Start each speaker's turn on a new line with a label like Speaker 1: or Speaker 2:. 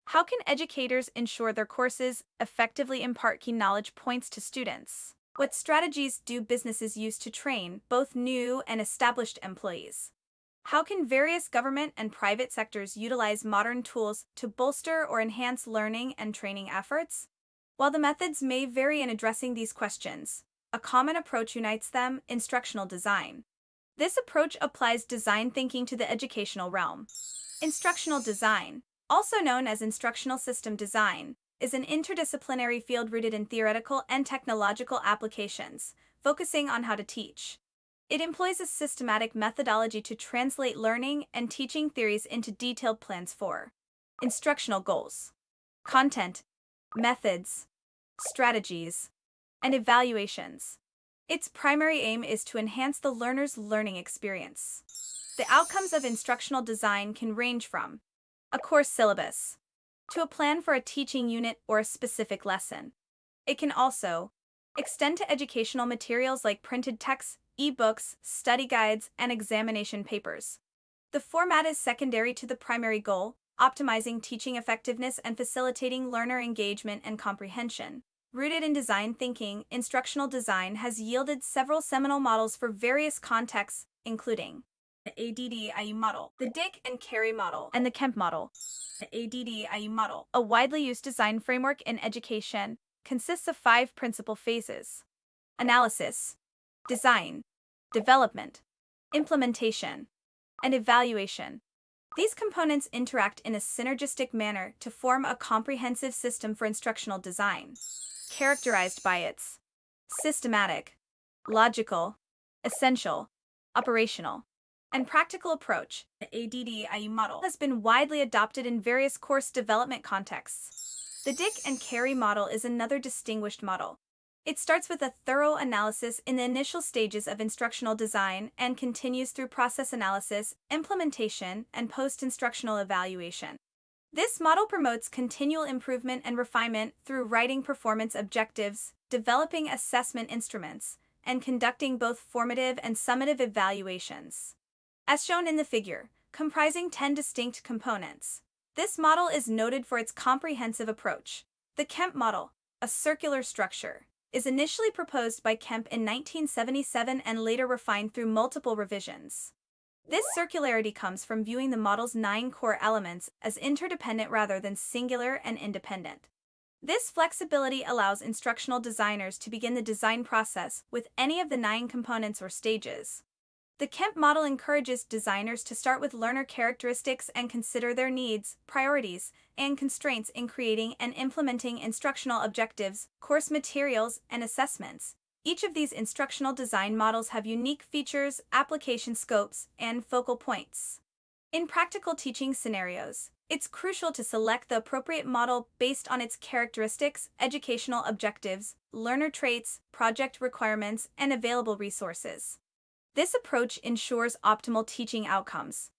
Speaker 1: How can educators ensure their courses effectively impart key knowledge points to students? What strategies do businesses use to train both new and established employees? How can various government and private sectors utilize modern tools to bolster or enhance learning and training efforts? While the methods may vary in addressing these questions, a common approach unites them: instructional design. This approach applies design thinking to the educational realm. Instructional design, also known as instructional system design, is an interdisciplinary field rooted in theoretical and technological applications, focusing on how to teach. It employs a systematic methodology to translate learning and teaching theories into detailed plans for instructional goals, content, methods, strategies, and evaluations. Its primary aim is to enhance the learner's learning experience. The outcomes of instructional design can range from a course syllabus to a plan for a teaching unit or a specific lesson. It can also extend to educational materials like printed texts, e-books, study guides, and examination papers. The format is secondary to the primary goal: optimizing teaching effectiveness and facilitating learner engagement and comprehension. Rooted in design thinking, instructional design has yielded several seminal models for various contexts, including the ADDIE model, the Dick and Carey model, and the Kemp model. The ADDIE model, a widely used design framework in education, consists of 5 principal phases: analysis, design, development, implementation, and evaluation. These components interact in a synergistic manner to form a comprehensive system for instructional design, characterized by its systematic, logical, essential, operational, and practical approach. The ADDIE model has been widely adopted in various course development contexts. The Dick and Carey model is another distinguished model. It starts with a thorough analysis in the initial stages of instructional design and continues through process analysis, implementation, and post-instructional evaluation. This model promotes continual improvement and refinement through writing performance objectives, developing assessment instruments, and conducting both formative and summative evaluations. As shown in the figure, comprising 10 distinct components, this model is noted for its comprehensive approach. The Kemp model, a circular structure, is initially proposed by Kemp in 1977 and later refined through multiple revisions. This circularity comes from viewing the model's 9 core elements as interdependent rather than singular and independent. This flexibility allows instructional designers to begin the design process with any of the 9 components or stages. The Kemp model encourages designers to start with learner characteristics and consider their needs, priorities, and constraints in creating and implementing instructional objectives, course materials, and assessments. Each of these instructional design models have unique features, application scopes, and focal points. In practical teaching scenarios, it's crucial to select the appropriate model based on its characteristics, educational objectives, learner traits, project requirements, and available resources. This approach ensures optimal teaching outcomes.